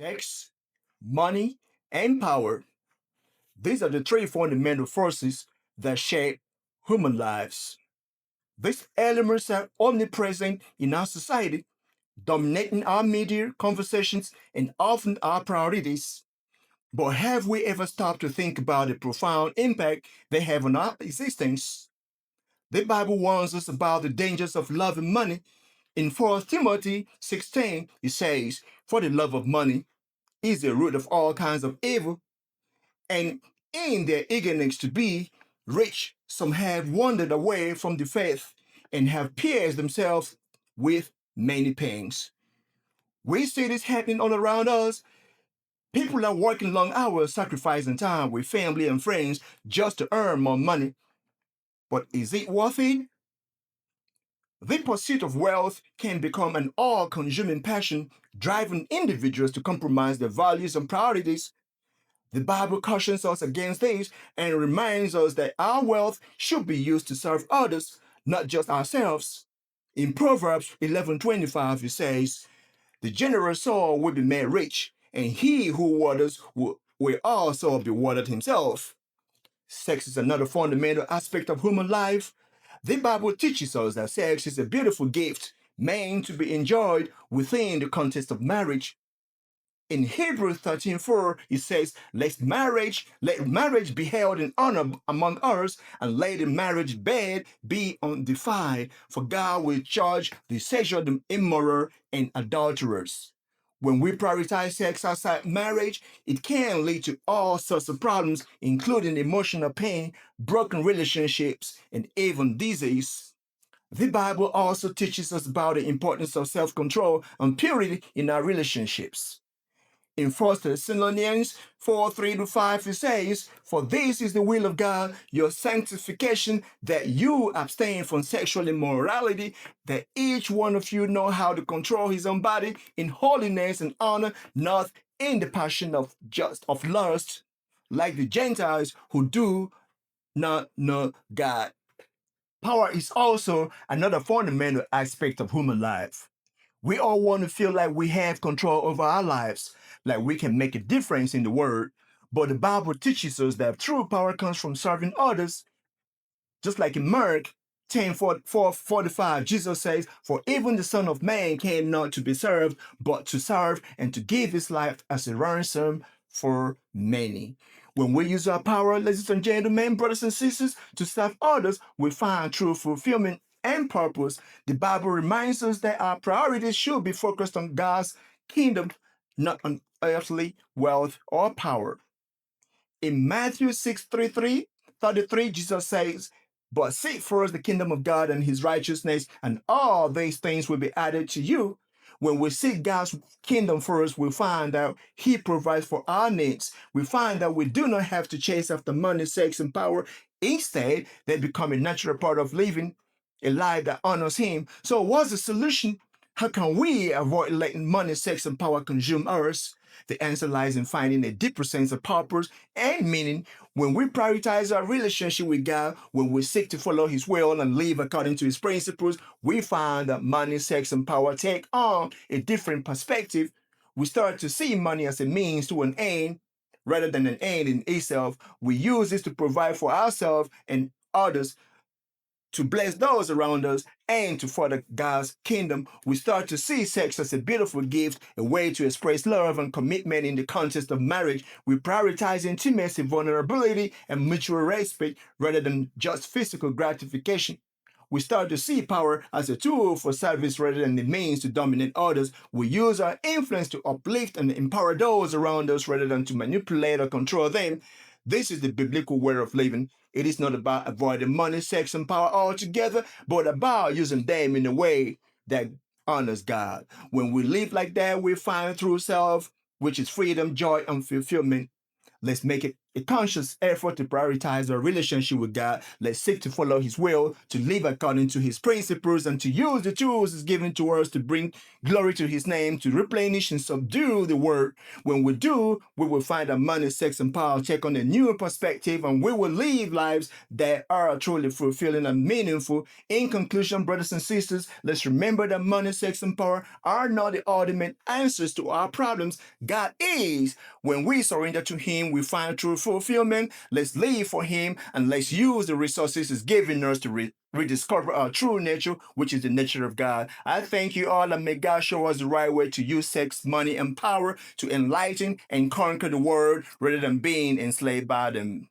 Sex, money, and power. These are the three fundamental forces that shape human lives. These elements are omnipresent in our society, dominating our media conversations and often our priorities. But have we ever stopped to think about the profound impact they have on our existence? The Bible warns us about the dangers of loving money. In 1 Timothy 16, it says, "For the love of money is the root of all kinds of evil, and in their eagerness to be rich, some have wandered away from the faith and have pierced themselves with many pangs." We see this happening all around us. People are working long hours, sacrificing time with family and friends just to earn more money. But is it worth it? The pursuit of wealth can become an all consuming passion, driving individuals to compromise their values and priorities. The Bible cautions us against this and reminds us that our wealth should be used to serve others, not just ourselves. In Proverbs 11:25, it says, "The generous soul will be made rich, and he who waters will also be watered himself." Sex is another fundamental aspect of human life. The Bible teaches us that sex is a beautiful gift meant to be enjoyed within the context of marriage. In Hebrews 13:4, it says, let marriage be held in honor among us, and let the marriage bed be undefiled, for God will judge the sexually immoral and adulterers." When we prioritize sex outside marriage, it can lead to all sorts of problems, including emotional pain, broken relationships, and even disease. The Bible also teaches us about the importance of self control and purity in our relationships. In 1 Thessalonians 4:3-5, it says, "For this is the will of God, your sanctification, that you abstain from sexual immorality, that each one of you know how to control his own body in holiness and honor, not in the passion of lust, like the Gentiles who do not know God." Power is also another fundamental aspect of human life. We all want to feel like we have control over our lives, like we can make a difference in the world. But the Bible teaches us that true power comes from serving others. Just like in Mark 10:45, Jesus says, "For even the Son of Man came not to be served, but to serve and to give his life as a ransom for many." When we use our power, ladies and gentlemen, brothers and sisters, to serve others, we find true fulfillment and purpose. The Bible reminds us that our priorities should be focused on God's kingdom, not on earthly wealth or power. In Matthew 6:33, Jesus says, "But seek first the kingdom of God and his righteousness, and all these things will be added to you." When we seek God's kingdom first, we find out he provides for our needs. We find that we do not have to chase after money, sex, and power. Instead, they become a natural part of living a life that honors him. So what's the solution? How can we avoid letting money, sex, and power consume us? The answer lies in finding a deeper sense of purpose and meaning. When we prioritize our relationship with God, when we seek to follow his will and live according to his principles, we find that money, sex, and power take on a different perspective. We start to see money as a means to an end rather than an end in itself. We use this to provide for ourselves and others, to bless those around us, and to further God's kingdom. We start to see sex as a beautiful gift, a way to express love and commitment in the context of marriage. We prioritize intimacy, vulnerability, and mutual respect rather than just physical gratification. We start to see power as a tool for service rather than the means to dominate others. We use our influence to uplift and empower those around us rather than to manipulate or control them. This is the biblical way of living. It is not about avoiding money, sex, and power altogether, but about using them in a way that honors God. When we live like that, we find true self, which is freedom, joy, and fulfillment. Let's make it a conscious effort to prioritize our relationship with God. Let's seek to follow His will, to live according to His principles, and to use the tools He's given to us to bring glory to His name, to replenish and subdue the world. When we do, we will find that money, sex, and power take on a new perspective, and we will live lives that are truly fulfilling and meaningful. In conclusion, brothers and sisters, let's remember that money, sex, and power are not the ultimate answers to our problems. God is. When we surrender to Him, we find true fulfillment. Let's live for Him and let's use the resources He's given us to rediscover our true nature, which is the nature of God. I thank you all, and may God show us the right way to use sex, money, and power to enlighten and conquer the world rather than being enslaved by them.